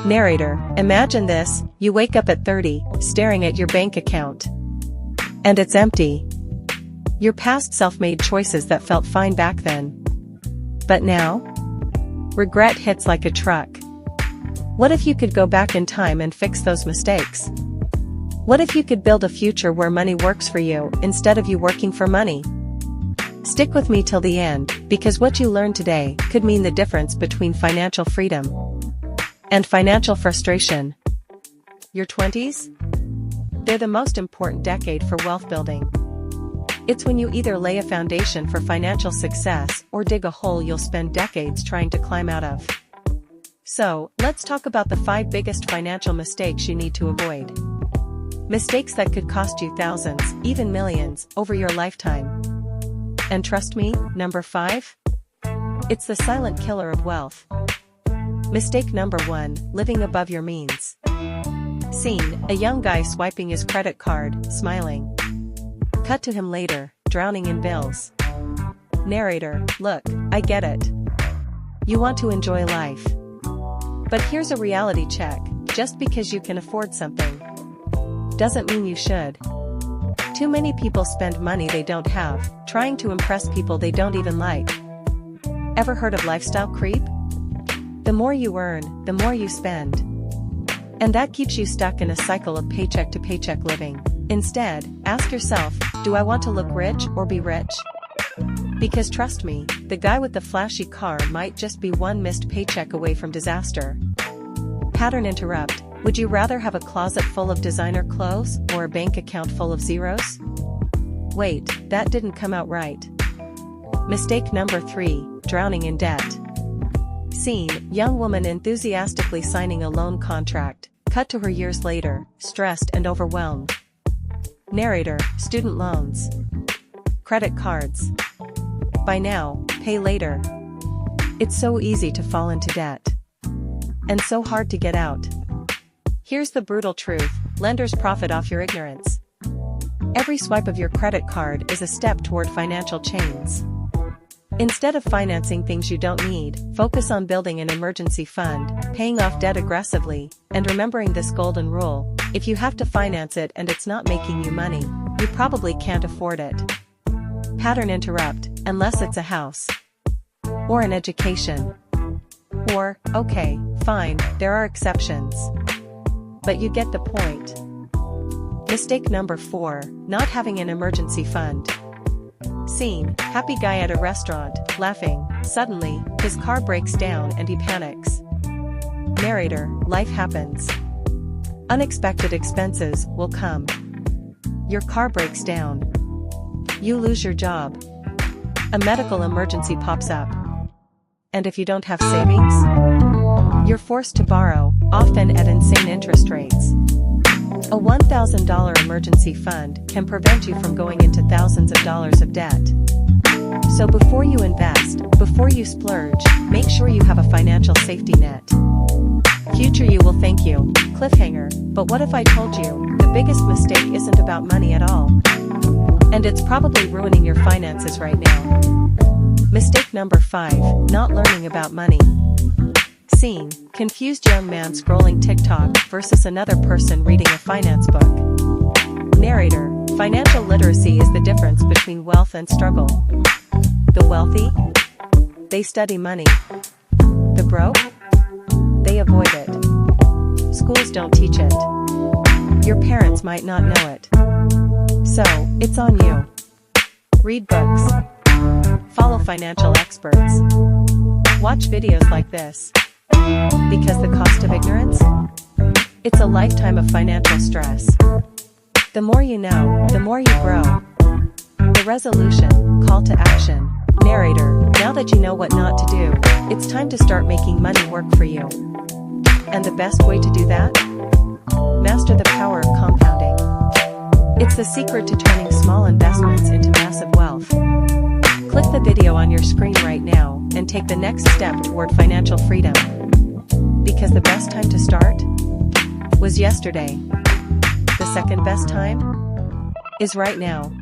Narrator, imagine this, you wake up at 30, staring at your bank account. And it's empty. Your past self made choices that felt fine back then. But now? Regret hits like a truck. What if you could go back in time and fix those mistakes? What if you could build a future where money works for you instead of you working for money? Stick with me till the end, because what you learn today could mean the difference between financial freedom and financial frustration. Your 20s? They're the most important decade for wealth building. It's when you either lay a foundation for financial success or dig a hole you'll spend decades trying to climb out of. So, let's talk about the 5 biggest financial mistakes you need to avoid. Mistakes that could cost you thousands, even millions, over your lifetime. And trust me, number 5? It's the silent killer of wealth. Mistake number 1, living above your means. Scene, a young guy swiping his credit card, smiling. Cut to him later, drowning in bills. Narrator, look, I get it. You want to enjoy life. But here's a reality check, just because you can afford something doesn't mean you should. Too many people spend money they don't have, trying to impress people they don't even like. Ever heard of lifestyle creep? The more you earn, the more you spend. And that keeps you stuck in a cycle of paycheck to paycheck living. Instead, ask yourself, do I want to look rich or be rich? Because trust me, the guy with the flashy car might just be one missed paycheck away from disaster. Pattern interrupt, would you rather have a closet full of designer clothes or a bank account full of zeros? Wait, that didn't come out right. Mistake number 3, drowning in debt. Scene, young woman enthusiastically signing a loan contract, cut to her years later, stressed and overwhelmed. Narrator, student loans. Credit cards. Buy now, pay later. It's so easy to fall into debt. And so hard to get out. Here's the brutal truth, lenders profit off your ignorance. Every swipe of your credit card is a step toward financial chains. Instead of financing things you don't need, focus on building an emergency fund, paying off debt aggressively, and remembering this golden rule: if you have to finance it and it's not making you money, you probably can't afford it. Pattern interrupt, unless it's a house. Or an education. Or, okay, fine, there are exceptions. But you get the point. Mistake number 4, not having an emergency fund. Scene, happy guy at a restaurant, laughing. Suddenly, his car breaks down and he panics. Narrator, life happens. Unexpected expenses will come. Your car breaks down. You lose your job. A medical emergency pops up. And if you don't have savings, you're forced to borrow, often at insane interest rates. A $1,000 emergency fund can prevent you from going into thousands of dollars of debt. So before you invest, before you splurge, make sure you have a financial safety net. Future you will thank you. Cliffhanger, but what if I told you, the biggest mistake isn't about money at all? And it's probably ruining your finances right now. Mistake number 5, not learning about money. Scene, confused young man scrolling TikTok versus another person reading a finance book. Narrator, financial literacy is the difference between wealth and struggle. The wealthy? They study money. The broke? They avoid it. Schools don't teach it. Your parents might not know it. So, it's on you. Read books. Follow financial experts. Watch videos like this. Because the cost of ignorance? It's a lifetime of financial stress. The more you know, the more you grow. The resolution, call to action. Narrator, now that you know what not to do, it's time to start making money work for you. And the best way to do that? Master the power of compounding. It's the secret to turning small investments into massive wealth. Click the video on your screen right now and take the next step toward financial freedom. Because the best time to start was yesterday. The second best time is right now.